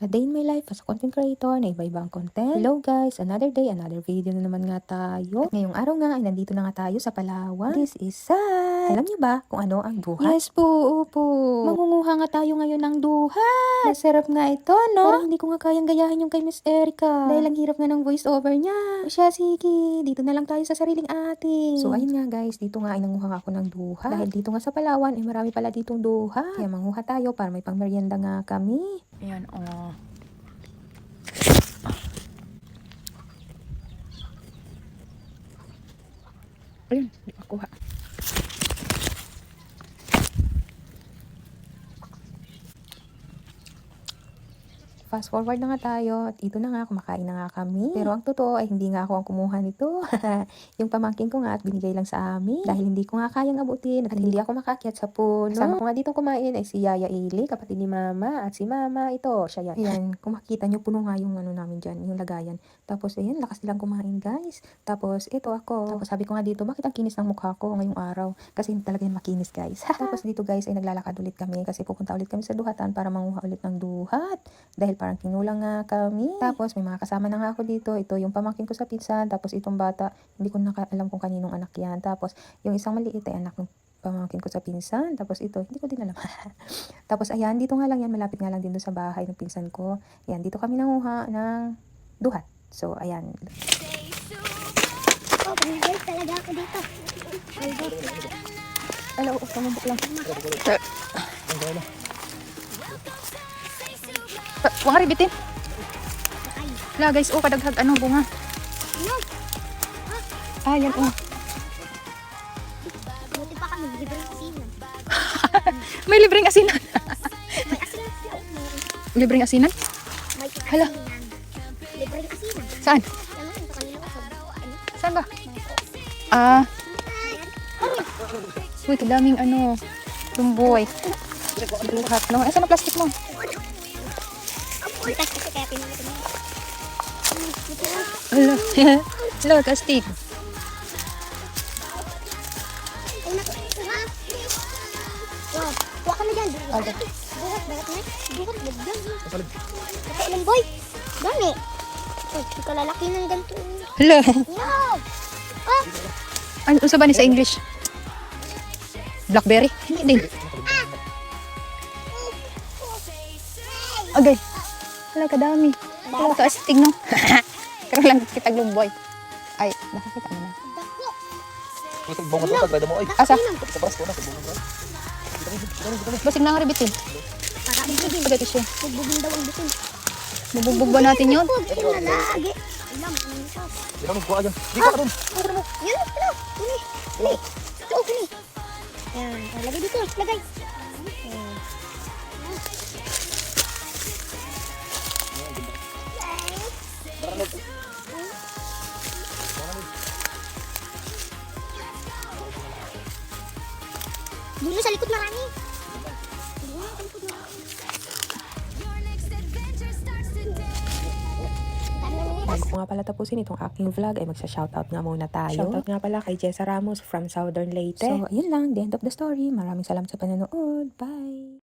A day in my life as a content creator na iba-ibang content. Hello guys, another day, another video na naman nga tayo. At ngayong araw nga ay nandito na nga tayo sa Palawan. This is sad. Alam niyo ba kung ano ang duhat? Yes po, opo. Mangunguha nga tayo ngayon ng duhat. Masarap nga ito, no? Parang hindi ko nga kayang gayahin yung kay Miss Erica. Dahil ang hirap nga ng voice over niya. O siya, sige, dito na lang tayo sa sariling ating. So ayun nga guys, dito nga ay nanguha nga ako ng duhat. Dahil dito nga sa Palawan, ay marami pala ditong duhat. Kaya manguha tayo para may pangmeryenda nga kami. Ayan, oh. Ayun, di makuha. Fast forward na nga tayo at ito na nga, kumakain na nga kami. Pero ang totoo ay hindi nga ako ang kumuha nito. Yung pamangkin ko nga at binigay lang sa amin. Dahil hindi ko nga kayang abutin at hindi ako makakyat sa puno. Kasama ko nga dito kumain ay si Yaya Ili, kapatid ni Mama. At si Mama, ito, siya yan. Ayan, kung makikita nyo, puno nga yung ano namin dyan, yung lagayan. Tapos ayan, lakas nilang kumain guys. Tapos ito ako. Tapos sabi ko nga dito, bakit ang kinis ng mukha ko ngayong araw? Kasi hindi talaga yan makinis guys. Tapos dito guys ay naglalakad ulit kami kasi pupunta ulit kami sa duhatan para manguha ulit ng duhat. Dahil parang kinulang nga kami. Tapos may mga kasama na nga ako dito. Ito yung pamangkin ko sa pinsan. Tapos itong bata, hindi ko alam kung kaninong anak yan. Tapos yung isang maliit ay anak ng pamangkin ko sa pinsan. Tapos ito, hindi ko din alam. Tapos ayan, dito nga lang yan. Malapit nga lang din doon sa bahay ng pinsan ko. Ayan, dito kami nanguha ng duhat. So, ayan. Oh, pag-guys talaga ako dito. Hello, tumubok lang. Huwag nga ribitin. Wala guys, oh, kadaghag ano, bunga. Ah, yan, oh. Buti pa kami, libreng asinan. May libreng asinan. May asinan sila. Libreng asinan? May Hala. asinan. Libreng asinan. Saan? Ano, ito kanila ko. Saan ba? Ah. Uy, kadaming ano, lumboy. Duhat, no? Saan ang plastic mo? Butas kasi kaya pinunod mo. Hello. Hello, plastic. Ay, naku. Wow, kuha ka na dyan. Okay. Buhat, bagat na. Buhat, bagdan. Nakailan, boy. Dami. Oh, hindi ka lalaki ng ganito. Hello. Wow. Oh, Ano sa ba ni sa English? Blackberry? Hindi din. Okay. Wala kadami. Wala ka astig, no? Karoon lang kita lumboy. Ay, nakakita mo na. dako. Bunga to, tagbayad mo. Ay, Asa? sa paras ko na, sa bunga mo. Basig na nga ribitin. Kakabigin. Pagkat siya. Bugbugin daw ang bitin. Bubugbog ba natin yun? Bugbugin na lagi. Alam, ano nito? Di ka magkuha yan. Di ka rin. Yan, ano? Kini. Kini. Ito, kini. Yan. Lagay dito. Lagay. Yan. Dulo sa likod marami. Dulo sa likod marami. Bago ko nga pala tapusin itong aking vlog ay magsa-shoutout nga muna tayo. Shoutout nga pala kay Jessa Ramos from Southern Leyte. So, ayun lang, the end of the story. Maraming salamat sa panonood. Bye!